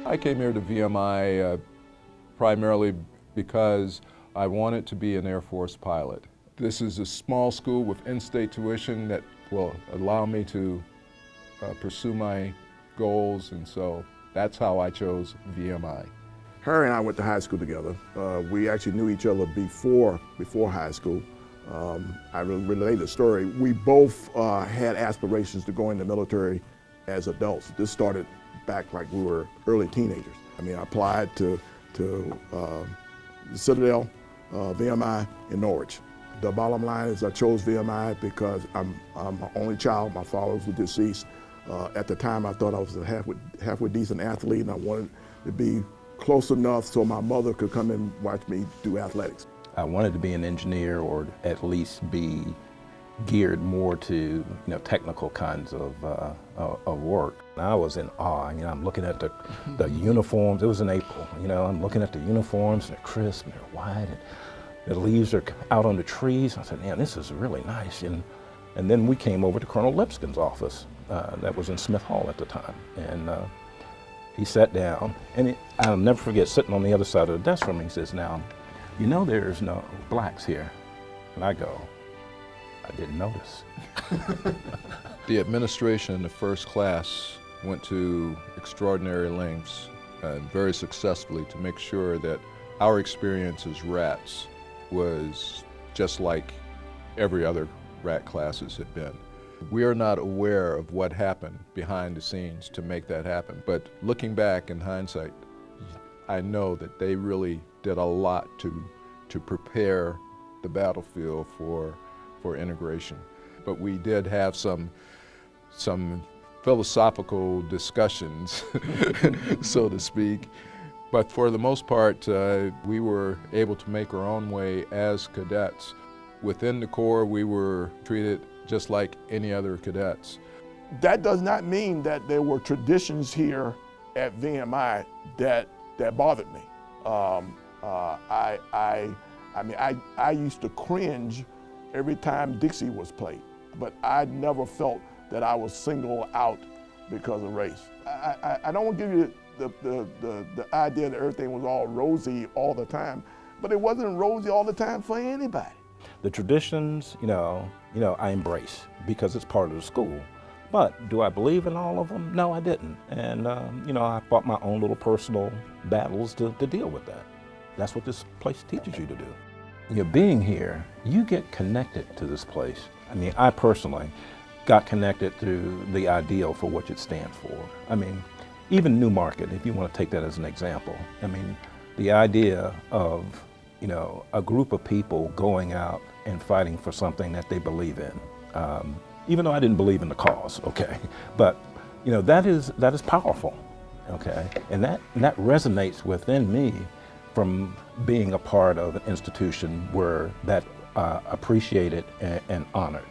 I came here to VMI primarily because I wanted to be an Air Force pilot. This is a small school with in-state tuition that will allow me to pursue my goals, and so that's how I chose VMI. Her and I went to high school together. We actually knew each other before high school. I relate the story. We both had aspirations to go in the military as adults. This started back like we were early teenagers. I mean, I applied to the Citadel, VMI in Norwich. The bottom line is I chose VMI because I'm my only child. My fathers were deceased. At the time, I thought I was a halfway decent athlete, and I wanted to be close enough so my mother could come and watch me do athletics. I wanted to be an engineer, or at least be geared more to technical kinds of work. I was in awe. I'm looking at the uniforms. It was in April. I'm looking at the uniforms, and they're crisp and they're white, and the leaves are out on the trees. I said, man, this is really nice. And then we came over to Colonel Lipscomb's office. That was in Smith Hall at the time, and he sat down, and I'll never forget sitting on the other side of the desk from me. He says, now, there's no blacks here. And I go, I didn't notice. The administration in the first class went to extraordinary lengths and very successfully to make sure that our experience as RATs was just like every other RAT classes had been. We are not aware of what happened behind the scenes to make that happen, but looking back in hindsight, I know that they really did a lot to prepare the battlefield for integration. But we did have some philosophical discussions, so to speak. But for the most part, we were able to make our own way as cadets. Within the Corps, we were treated just like any other cadets. That does not mean that there were traditions here at VMI that bothered me. I used to cringe every time Dixie was played, but I never felt that I was singled out because of race. I don't want to give you the idea that everything was all rosy all the time, but it wasn't rosy all the time for anybody. The traditions, I embrace because it's part of the school. But do I believe in all of them? No, I didn't. And, I fought my own little personal battles to deal with that. That's what this place teaches you to do. Being here, you get connected to this place. I personally got connected to the ideal for what it stands for. Even Newmarket, if you want to take that as an example. The idea of, a group of people going out and fighting for something that they believe in. Even though I didn't believe in the cause, okay? But, that is powerful, okay? And that resonates within me from being a part of an institution where that appreciated and honored.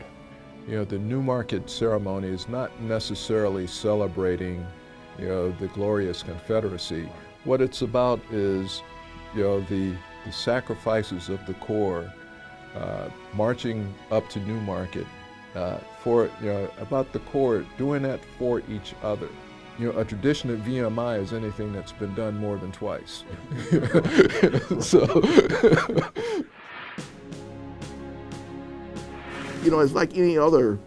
The Newmarket ceremony is not necessarily celebrating, the glorious Confederacy. What it's about is, the sacrifices of the Corps, marching up to Newmarket, about the Corps doing that for each other. A tradition at VMI is anything that's been done more than twice. So. It's like any other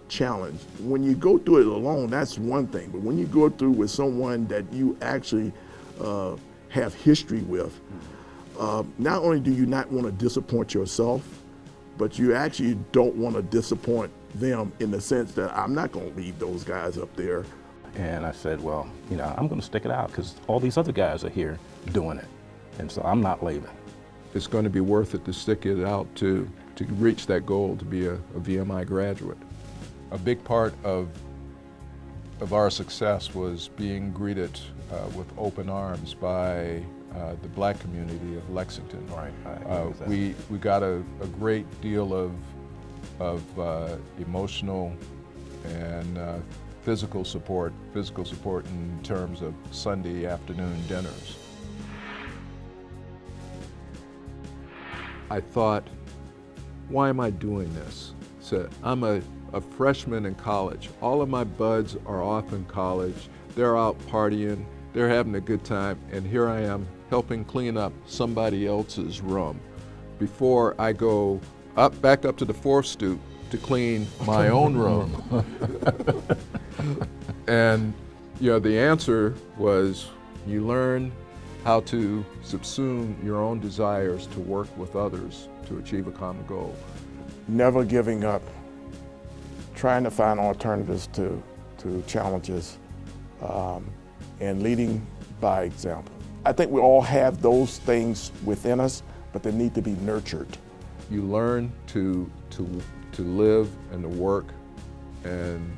challenge. When you go through it alone, that's one thing. But when you go through with someone that you actually have history with, not only do you not want to disappoint yourself, but you actually don't want to disappoint them in the sense that I'm not going to leave those guys up there. And I said, well, I'm going to stick it out because all these other guys are here doing it. And so I'm not leaving. It's going to be worth it to stick it out to reach that goal, to be a VMI graduate. A big part of our success was being greeted with open arms by the black community of Lexington. Right. We got a great deal of emotional and physical support in terms of Sunday afternoon dinners. I thought, why am I doing this? So I'm a freshman in college. All of my buds are off in college. They're out partying. they're having a good time, and here I am helping clean up somebody else's room before I go back up to the fourth stoop to clean my own room. And the answer was, you learn how to subsume your own desires to work with others to achieve a common goal. Never giving up, trying to find alternatives to challenges, and leading by example. I think we all have those things within us, but they need to be nurtured. You learn to live and to work and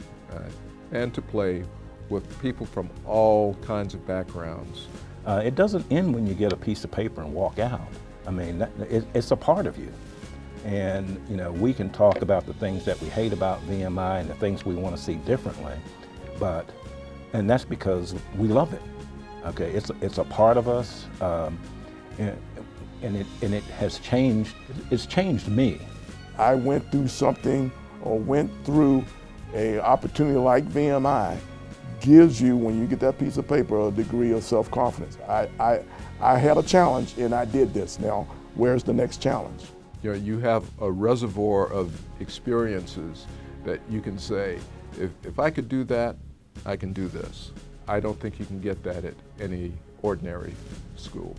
to play with people from all kinds of backgrounds. It doesn't end when you get a piece of paper and walk out. I mean, it's a part of you. And we can talk about the things that we hate about VMI and the things we want to see differently, and that's because we love it. Okay, it's a part of us, and it has changed. It's changed me. I went through something, or went through an opportunity like VMI, gives you, when you get that piece of paper, a degree of self-confidence. I had a challenge and I did this. Now, where's the next challenge? You have a reservoir of experiences that you can say, if I could do that, I can do this. I don't think you can get that at any ordinary school.